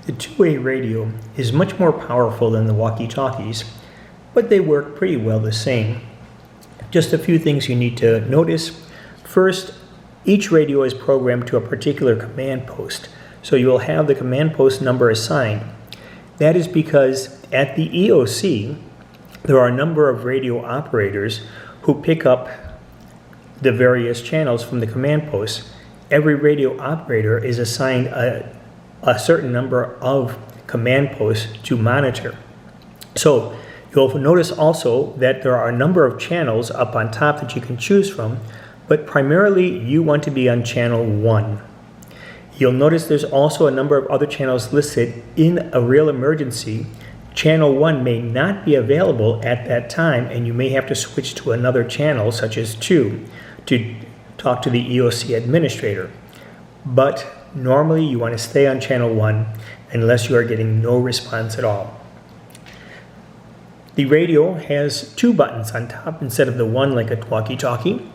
The two-way radio is much more powerful than the walkie-talkies, but they work pretty well the same. Just a few things you need to notice. First, each radio is programmed to a particular command post, so you will have the command post number assigned. That is because at the EOC, there are a number of radio operators who pick up the various channels from the command posts. Every radio operator is assigned a certain number of command posts to monitor. So you'll notice also that there are a number of channels up on top that you can choose from, but primarily you want to be on channel 1. You'll notice there's also a number of other channels listed. In a real emergency, channel 1 may not be available at that time, and you may have to switch to another channel, such as 2, to talk to the EOC administrator. But normally you want to stay on channel 1 unless you are getting no response at all. The radio has 2 buttons on top instead of the one like a walkie-talkie.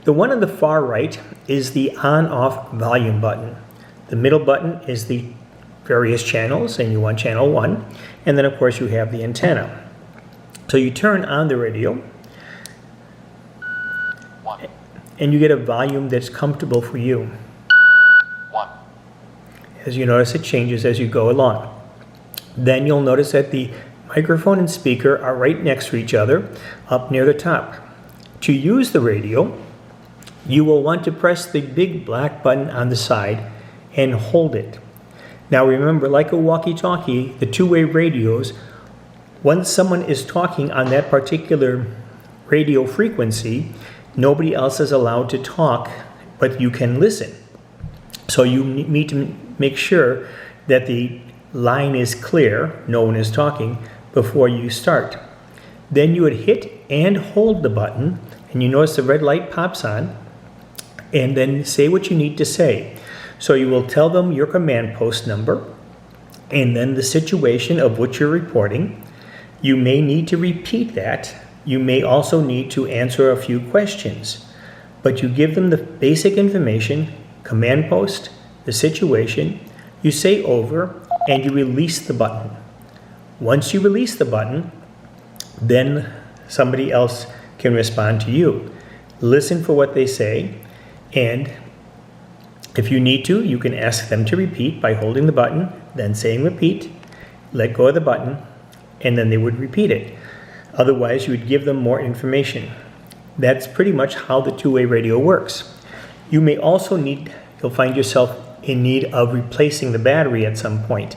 The one on the far right is the on-off volume button. The middle button is the various channels, and you want channel 1. And then of course you have the antenna. So you turn on the radio, and you get a volume that's comfortable for you. As you notice, it changes as you go along. Then you'll notice that the microphone and speaker are right next to each other up near the top. To use the radio, you will want to press the big black button on the side and hold it. Now remember, like a walkie-talkie, the two-way radios, once someone is talking on that particular radio frequency, nobody else is allowed to talk, but you can listen. So you need to make sure that the line is clear, no one is talking, before you start. Then you would hit and hold the button, and you notice the red light pops on, and then say what you need to say. So you will tell them your command post number, and then the situation of what you're reporting. You may need to repeat that. You may also need to answer a few questions, but you give them the basic information, command post, the situation, you say over, and you release the button. Once you release the button, then somebody else can respond to you. Listen for what they say, and if you need to, you can ask them to repeat by holding the button, then saying repeat, let go of the button, and then they would repeat it. Otherwise, you would give them more information. That's pretty much how the two-way radio works. You may also you'll find yourself in need of replacing the battery at some point.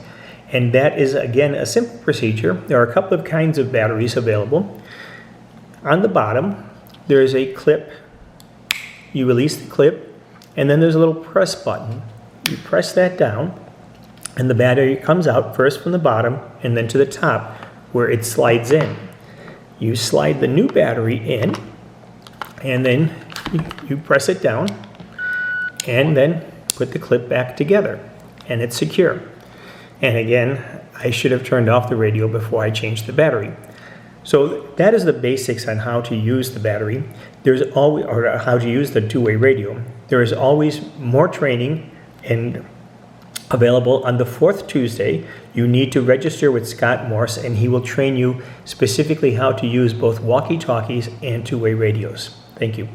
And that is, again, a simple procedure. There are a couple of kinds of batteries available. On the bottom, there is a clip. You release the clip, and then there's a little press button. You press that down, and the battery comes out first from the bottom and then to the top where it slides in. You slide the new battery in, and then you press it down, and then put the clip back together, and it's secure. And again, I should have turned off the radio before I changed the battery. So that is the basics on how to use the battery. Or how to use the two-way radio. There is always more training and available on the 4th Tuesday. You need to register with Scott Morse, and he will train you specifically how to use both walkie-talkies and two-way radios. Thank you.